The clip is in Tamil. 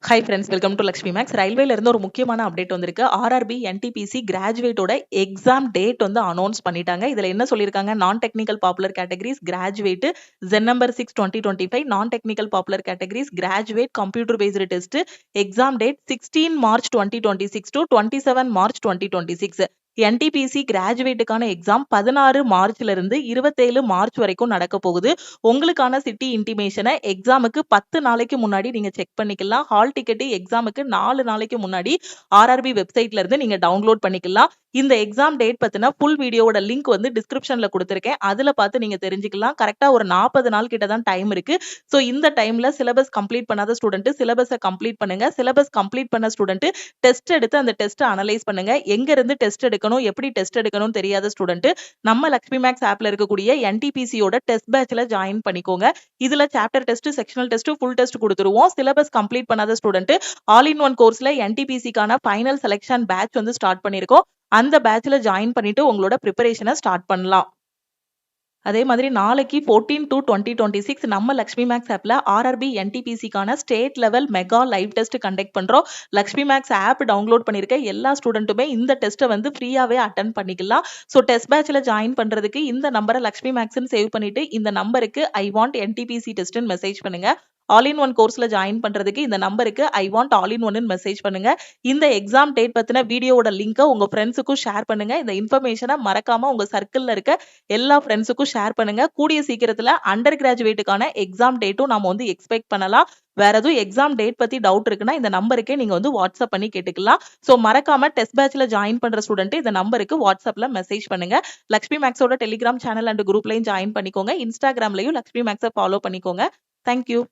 High friends, welcome to Lakshmi Maths. ரயில்வேல இருந்து ஒரு முக்கியமான அப்டேட் வந்திருக்கு. ஆர்ஆர்பி என்டிபிசி கிராஜுவேட்டோட எக்ஸாம் டேட் வந்து அனௌன்ஸ் பண்ணிட்டாங்க. இதுல என்ன சொல்லியிருக்காங்க, non technical popular categories graduate CEN number 6 2025, non technical popular categories graduate computer based test exam date 16 March 2026 to 27 March 2026. NTPC கிராஜுவேட்டுக்கான எக்ஸாம் 16 மார்ச்ல இருந்து 27 மார்ச் வரைக்கும் நடக்க போகுது. உங்களுக்கான சிட்டி இன்டிமேஷனை எக்ஸாமுக்கு 10 நாளைக்கு முன்னாடி நீங்க செக் பண்ணிக்கலாம். ஹால் டிக்கெட் எக்ஸாமுக்கு 4 நாளைக்கு முன்னாடி ஆர்ஆர்பி வெப்சைட்ல இருந்து நீங்க டவுன்லோட் பண்ணிக்கலாம். இந்த எக்ஸாம் டேட் பத்தின ஃபுல் வீடியோட லிங்க் வந்து டிஸ்கிரிப்ஷன்ல கொடுத்திருக்கேன். அதுல பார்த்து நீங்க தெரிஞ்சுக்கலாம். கரெக்டா ஒரு 40 நாள் கிட்ட தான் டைம் இருக்கு. சோ இந்த டைம்ல சிலபஸ் கம்ப்ளீட் பண்ணாத ஸ்டூடெண்ட் சிலபஸை கம்ப்ளீட் பண்ணுங்க. சிலபஸ் கம்ப்ளீட் பண்ண ஸ்டூடெண்ட் டெஸ்ட் எடுத்து அந்த டெஸ்ட் அனலைஸ் பண்ணுங்க. எங்க இருந்து டெஸ்ட் எடுக்கணும், எப்படி டெஸ்ட் எடுக்கணும் தெரியாத ஸ்டூடெண்ட் நம்ம லக்ஷ்மி மேக்ஸ் ஆப்ல இருக்கக்கூடிய என்டிபிசியோட டெஸ்ட் பேட்ச்ல ஜாயின் பண்ணிக்கோங்க. இதுல chapter test, sectional test, full test கொடுத்துருவோம். சிலபஸ் கம்ப்ளீட் பண்ணாத ஸ்டூடெண்ட் ஆல் இன் ஒன் கோர்ஸ்ல என்டிபிசிக்கான ஃபைனல் செலக்ஷன் பேட்ச் வந்து ஸ்டார்ட் பண்ணிருக்கோம். அந்த பேட்ச்ல ஜாயின் பண்ணிட்டு உங்களோட ப்ரிப்பரேஷனை ஸ்டார்ட் பண்ணலாம். அதே மாதிரி நாளைக்கு 14 to 2026 நம்ம லக்ஷ்மி மேக்ஸ் ஆப்ல ஆர்ஆர்பி என்டிபிசிக்கான state level mega live test conduct பண்றோம். லக்ஷ்மி மேக்ஸ் ஆப் டவுன்லோட் பண்ணிருக்க எல்லா ஸ்டூடெண்ட்டுமே இந்த டெஸ்ட்டை வந்து ஃப்ரீயாவே அட்டன் பண்ணிக்கலாம். ஸோ டெஸ்ட் பேட்ச்ல ஜாயின் பண்றதுக்கு இந்த நம்பரை லக்ஷ்மி மேக்ஸ்ன்னு சேவ் பண்ணிட்டு இந்த நம்பருக்கு ஐ வாண்ட் என்டிபிசி டெஸ்ட்னு மெசேஜ் பண்ணுங்க. ஆல் இன் ஒன் கோர்ஸ்ல ஜாயின் பண்றதுக்கு இந்த நம்பருக்கு ஐ வாண்ட் ஆல் இன் ஒன்னு மெசேஜ் பண்ணுங்க. இந்த எக்ஸாம் டேட் பத்தின வீடியோட லிங்கை உங்க ஃப்ரெண்ட்ஸுக்கும் ஷேர் பண்ணுங்க. இந்த இன்ஃபர்மேஷனை மறக்காம உங்க சர்க்கிள்ல இருக்க எல்லா ஃப்ரெண்ட்ஸுக்கும் ஷேர் பண்ணுங்க. கூடிய சீக்கிரத்துல அண்டர் கிராஜுவேட்டுக்கான எக்ஸாம் டேட்டும் நாம வந்து எக்ஸ்பெக்ட் பண்ணலாம். வேற எதுவும் எக்ஸாம் டேட் பத்தி டவுட் இருக்குன்னா இந்த நம்பருக்கே நீங்க வந்து வாட்ஸ்அப் பண்ணி கேட்டுக்கலாம். சோ மறக்காம டெஸ்ட் பேட்ச்ல ஜாயின் பண்ற ஸ்டூடெண்ட் இந்த நம்பருக்கு வாட்ஸ்அப்ல மெசேஜ் பண்ணுங்க. லக்ஷ்மி மேக்ஸோட டெலிகிராம் சேனல் அண்ட் குரூப்லயும் ஜாயின் பண்ணிக்கோங்க. இன்ஸ்டாகிராம்லயும் லக்ஷ்மி மேக்ஸை ஃபாலோ பண்ணிக்கோங்க. தேங்க்யூ.